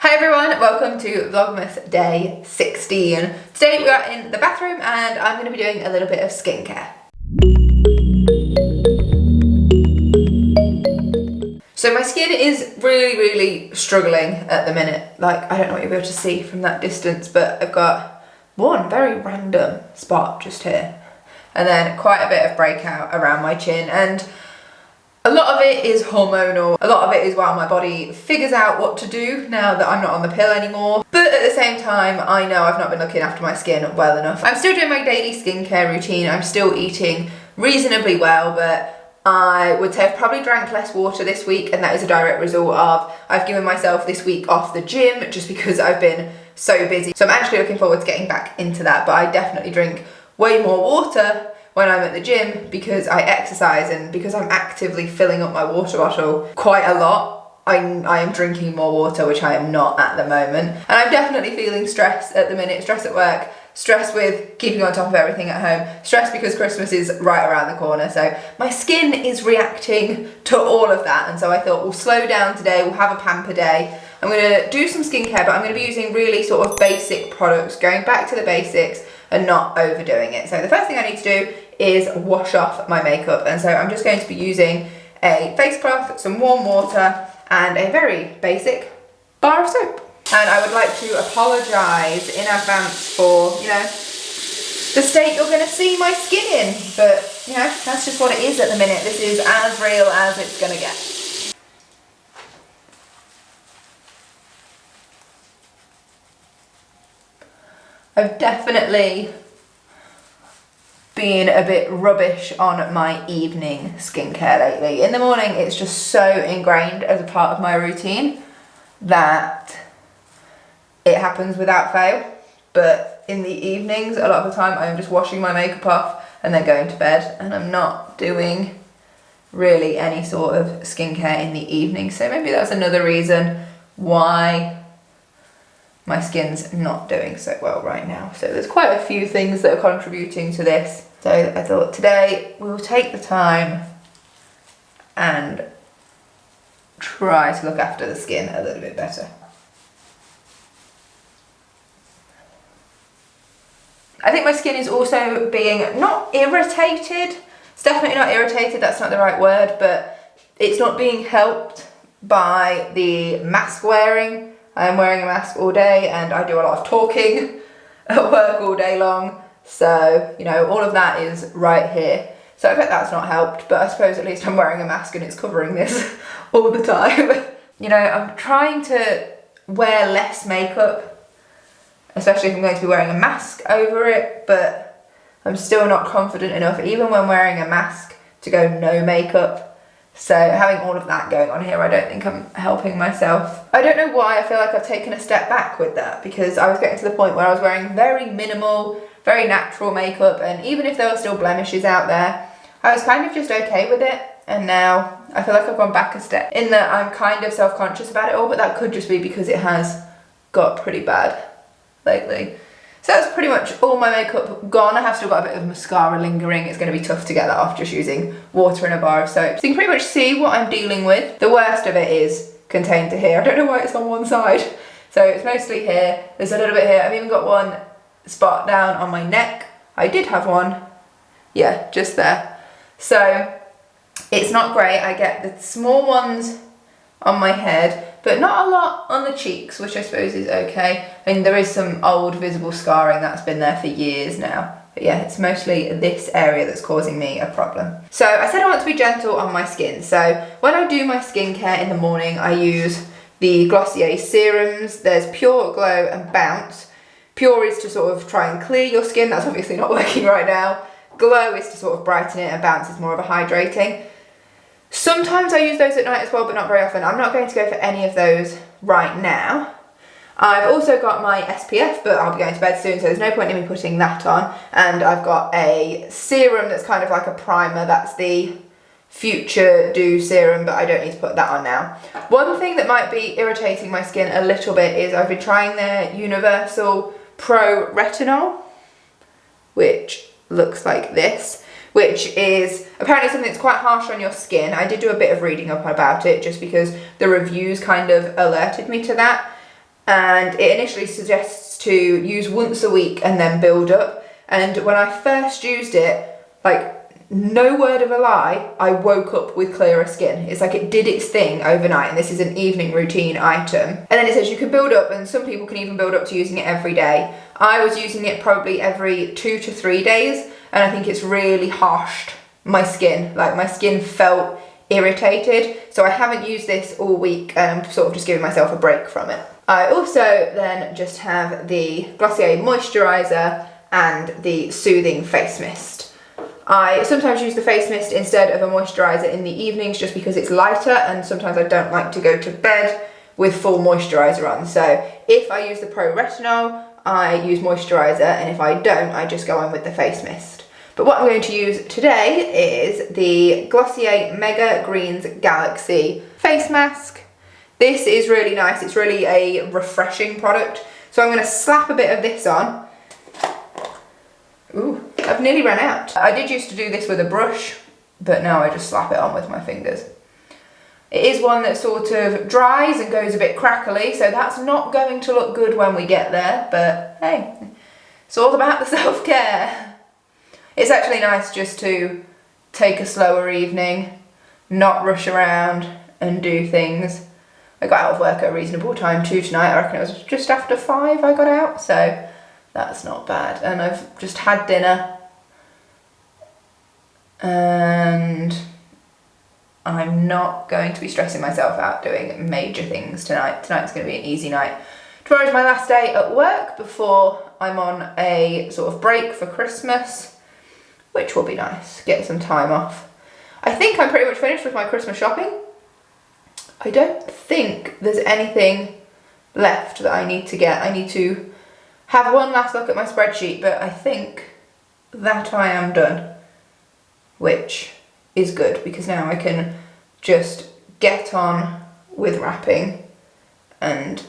Hi everyone, welcome to Vlogmas day 16. Today we are in the bathroom and I'm going to be doing a little bit of skincare. So my skin is really struggling at the minute. Like, I don't know what you'll be able to see from that distance, but I've got one very random spot just here and then quite a bit of breakout around my chin, and a lot of it is hormonal. A lot of it is while my body figures out what to do now that I'm not on the pill anymore. But at the same time, I know I've not been looking after my skin well enough. I'm still doing my daily skincare routine. I'm still eating reasonably well, but I would say I've probably drank less water this week, and that is a direct result of I've given myself this week off the gym just because I've been so busy. So I'm actually looking forward to getting back into that, but I definitely drink way more water when I'm at the gym because I exercise and because I'm actively filling up my water bottle quite a lot. I am drinking more water, which I am not at the moment. And I'm definitely feeling stress at the minute. Stress at work, stress with keeping on top of everything at home, stress because Christmas is right around the corner. So my skin is reacting to all of that. And so I thought we'll slow down today, we'll have a pamper day. I'm gonna do some skincare, but I'm gonna be using really sort of basic products, going back to the basics and not overdoing it. So the first thing I need to do is wash off my makeup, and so I'm just going to be using a face cloth, some warm water and a very basic bar of soap. And I would like to apologise in advance for, you know, the state you're going to see my skin in, but you know, that's just what it is at the minute. This is as real as it's going to get. I've definitely been a bit rubbish on my evening skincare lately. In the morning, it's just so ingrained as a part of my routine that it happens without fail. But in the evenings, a lot of the time, I'm just washing my makeup off and then going to bed, and I'm not doing really any sort of skincare in the evening. So maybe that's another reason why my skin's not doing so well right now. So there's quite a few things that are contributing to this. So I thought today we will take the time and try to look after the skin a little bit better. I think my skin is also being not irritated. It's definitely not irritated, that's not the right word, but it's not being helped by the mask wearing. I'm wearing a mask all day and I do a lot of talking at work all day long. So, you know, all of that is right here. So I bet that's not helped, but I suppose at least I'm wearing a mask and it's covering this all the time. You know, I'm trying to wear less makeup, especially if I'm going to be wearing a mask over it, but I'm still not confident enough, even when wearing a mask, to go no makeup. So having all of that going on here, I don't think I'm helping myself. I don't know why I feel like I've taken a step back with that, because I was getting to the point where I was wearing very minimal, very natural makeup, and even if there were still blemishes out there, I was kind of just okay with it. And now I feel like I've gone back a step in that I'm kind of self-conscious about it all, but that could just be because it has got pretty bad lately. So that's pretty much all my makeup gone. I have still got a bit of mascara lingering. It's going to be tough to get that off just using water and a bar of soap. So you can pretty much see what I'm dealing with. The worst of it is contained to here. I don't know why it's on one side. So it's mostly here. There's a little bit here. I've even got one spot down on my neck. I did have one. Yeah, just there. So it's not great. I get the small ones on my head, but not a lot on the cheeks, which I suppose is okay. I mean, there is some old visible scarring that's been there for years now. But yeah, it's mostly this area that's causing me a problem. So I said I want to be gentle on my skin. So when I do my skincare in the morning, I use the Glossier serums. There's Pure, Glow and Bounce. Pure is to sort of try and clear your skin. That's obviously not working right now. Glow is to sort of brighten it, and Bounce is more of a hydrating. Sometimes I use those at night as well, but not very often. I'm not going to go for any of those right now. I've also got my SPF, but I'll be going to bed soon, so there's no point in me putting that on. And I've got a serum that's kind of like a primer. That's the Future Dew serum, but I don't need to put that on now. One thing that might be irritating my skin a little bit is I've been trying their Universal Pro Retinol, which looks like this, which is apparently something that's quite harsh on your skin. I did do a bit of reading up about it just because the reviews kind of alerted me to that. and it initially suggests to use once a week and then build up. And when I first used it, like, no word of a lie, I woke up with clearer skin. It's like it did its thing overnight, and this is an evening routine item. And then it says you can build up, and some people can even build up to using it every day. I was using it probably every 2 to 3 days, and I think it's really harshed my skin. Like, my skin felt irritated, so I haven't used this all week, and I'm sort of just giving myself a break from it. I also then just have the Glossier Moisturizer and the Soothing Face Mist. I sometimes use the face mist instead of a moisturiser in the evenings just because it's lighter, and sometimes I don't like to go to bed with full moisturiser on. So if I use the Pro Retinol, I use moisturiser, and if I don't, I just go on with the face mist. But what I'm going to use today is the Glossier Mega Greens Galaxy Face Mask. This is really nice. It's really a refreshing product. So I'm going to slap a bit of this on. Ooh, I've nearly run out. I did used to do this with a brush, but now I just slap it on with my fingers. It is one that sort of dries and goes a bit crackly, so that's not going to look good when we get there, but hey, it's all about the self-care. It's actually nice just to take a slower evening, not rush around and do things. I got out of work at a reasonable time too tonight. I reckon it was just after 5 I got out, so that's not bad. And I've just had dinner, and I'm not going to be stressing myself out doing major things tonight. Tonight's going to be an easy night. Tomorrow's my last day at work before I'm on a sort of break for Christmas, which will be nice. Get some time off. I think I'm pretty much finished with my Christmas shopping. I don't think there's anything left that I need to get. I need to have one last look at my spreadsheet, but I think that I am done, which is good because now I can just get on with wrapping and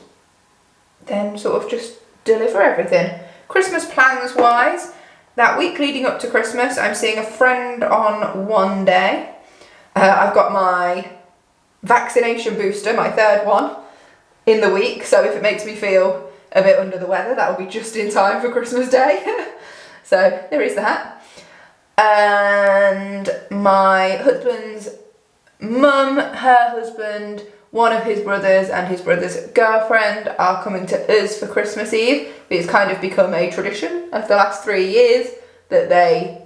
then sort of just deliver everything. Christmas plans wise, that week leading up to Christmas, I'm seeing a friend on one day. I've got my vaccination booster, my 3rd one, in the week, so if it makes me feel a bit under the weather, that will be just in time for Christmas Day. So there is that. And my husband's mum, her husband, one of his brothers and his brother's girlfriend are coming to us for Christmas Eve. It's kind of become a tradition of the last 3 years that they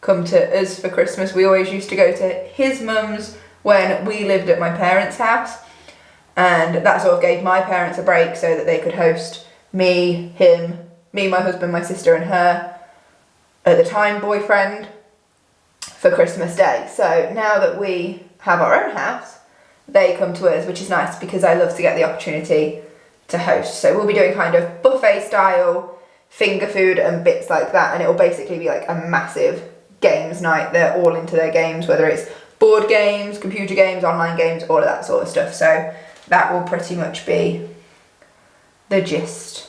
come to us for Christmas. We always used to go to his mum's when we lived at my parents' house, and that sort of gave my parents a break so that they could host me, my husband, my sister and her, at the time boyfriend, for Christmas Day. So now that we have our own house, they come to us, which is nice because I love to get the opportunity to host. So we'll be doing kind of buffet style finger food and bits like that, and it'll basically be like a massive games night. They're all into their games, whether it's board games, computer games, online games, all of that sort of stuff. So that will pretty much be the gist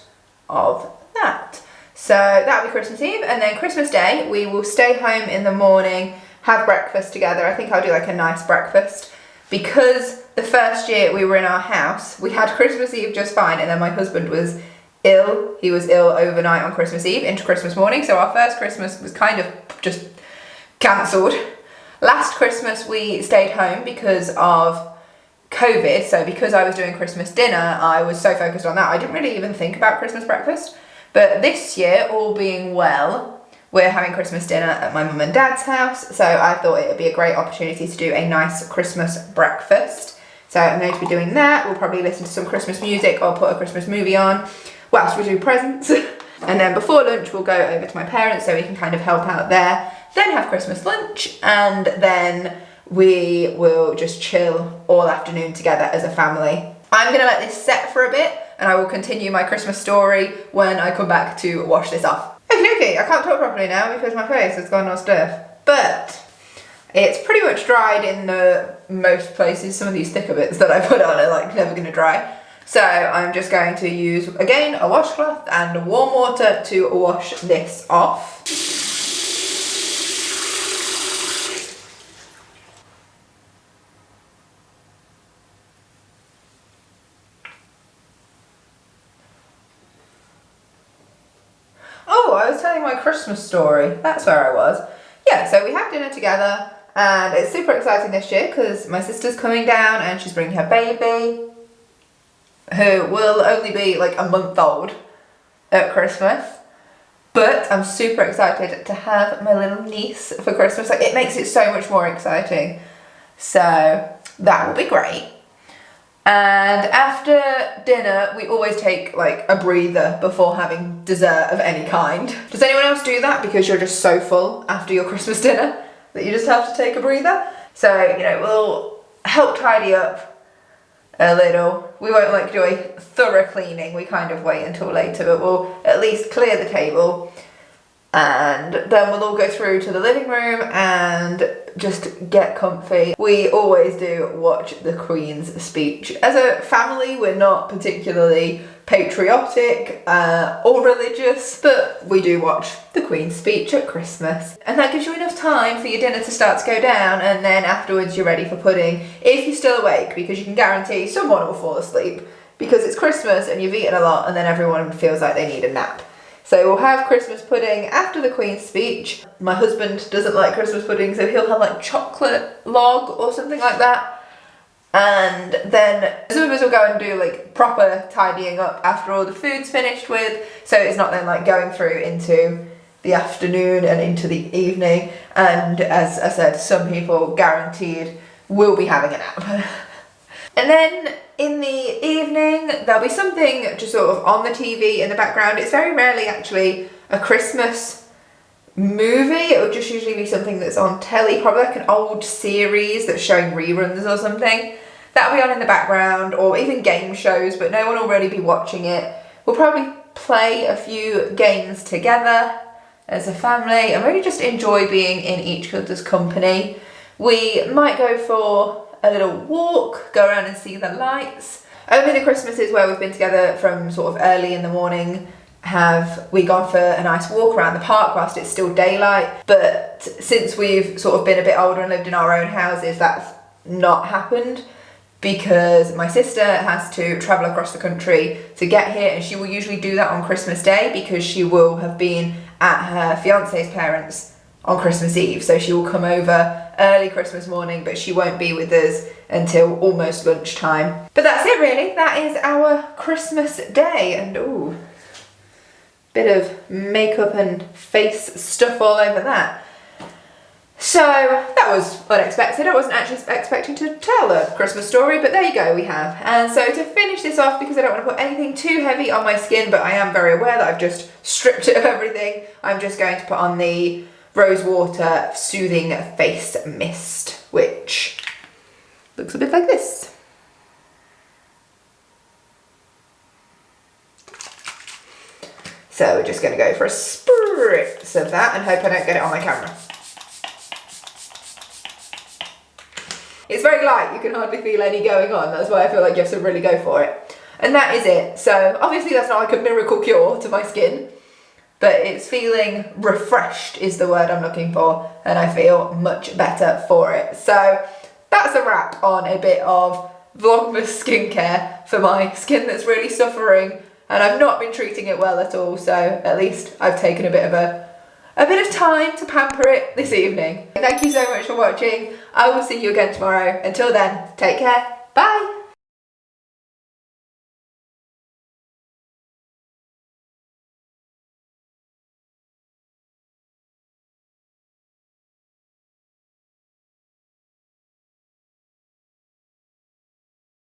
of that. So that'll be Christmas Eve, and then Christmas Day we will stay home in the morning, have breakfast together. I think I'll do like a nice breakfast because the first year we were in our house, we had Christmas Eve just fine, and then my husband was ill. He was ill overnight on Christmas Eve into Christmas morning, so our first Christmas was kind of just cancelled. Last Christmas we stayed home because of COVID, so because I was doing Christmas dinner, I was so focused on that, I didn't really even think about Christmas breakfast. But this year, all being well, we're having Christmas dinner at my mum and dad's house, so I thought it would be a great opportunity to do a nice Christmas breakfast. So I'm going to be doing that. We'll probably listen to some Christmas music or put a Christmas movie on whilst we do presents. And then before lunch, we'll go over to my parents so we can kind of help out there. Then have Christmas lunch, and then we will just chill all afternoon together as a family. I'm going to let this set for a bit, and I will continue my Christmas story when I come back to wash this off. Okay, I can't talk properly now because my face has gone all stiff. But it's pretty much dried in the most places. Some of these thicker bits that I put on are like never going to dry. So I'm just going to use, again, a washcloth and warm water to wash this off. I was telling my Christmas story. That's where I was. Yeah, so we had dinner together, and it's super exciting this year because my sister's coming down and she's bringing her baby, who will only be like a month old at Christmas. But I'm super excited to have my little niece for Christmas. Like, it makes it so much more exciting. So that will be great. And after dinner, we always take like a breather before having dessert of any kind. Does anyone else do that because you're just so full after your Christmas dinner that you just have to take a breather? So, you know, we'll help tidy up a little. We won't like do a thorough cleaning. We kind of wait until later, but we'll at least clear the table. And then we'll all go through to the living room and just get comfy. We always do watch the Queen's speech. As a family, we're not particularly patriotic or religious, but we do watch the Queen's speech at Christmas. And that gives you enough time for your dinner to start to go down, and then afterwards you're ready for pudding, if you're still awake, because you can guarantee someone will fall asleep because it's Christmas and you've eaten a lot and then everyone feels like they need a nap. So we'll have Christmas pudding after the Queen's speech. My husband doesn't like Christmas pudding, so he'll have like chocolate log or something like that. And then some of us will go and do like proper tidying up after all the food's finished with, so it's not then like going through into the afternoon and into the evening. And as I said, some people guaranteed will be having a nap. And then in the evening, there'll be something just sort of on the TV in the background. It's very rarely actually a Christmas movie. It will just usually be something that's on telly, probably like an old series that's showing reruns or something. That'll be on in the background, or even game shows, but no one will really be watching it. We'll probably play a few games together as a family and really just enjoy being in each other's company. We might go for a little walk, go around and see the lights. Only the Christmases where we've been together from sort of early in the morning have we gone for a nice walk around the park whilst it's still daylight. But since we've sort of been a bit older and lived in our own houses, that's not happened because my sister has to travel across the country to get here, and she will usually do that on Christmas Day because she will have been at her fiance's parents on Christmas Eve, so she will come over early Christmas morning, but she won't be with us until almost lunchtime. But that's it really, that is our Christmas day, and ooh, bit of makeup and face stuff all over that. So that was unexpected. I wasn't actually expecting to tell a Christmas story, but there you go, we have. And so to finish this off, because I don't want to put anything too heavy on my skin, but I am very aware that I've just stripped it of everything, I'm just going to put on the Rose Water Soothing Face Mist, which looks a bit like this. So we're just going to go for a spritz of that and hope I don't get it on my camera. It's very light, you can hardly feel any going on, that's why I feel like you have to really go for it. And that is it. So obviously that's not like a miracle cure to my skin, but it's feeling refreshed is the word I'm looking for, and I feel much better for it. So that's a wrap on a bit of Vlogmas skincare for my skin that's really suffering, and I've not been treating it well at all, so at least I've taken a bit of time to pamper it this evening. Thank you so much for watching. I will see you again tomorrow. Until then, take care. Bye.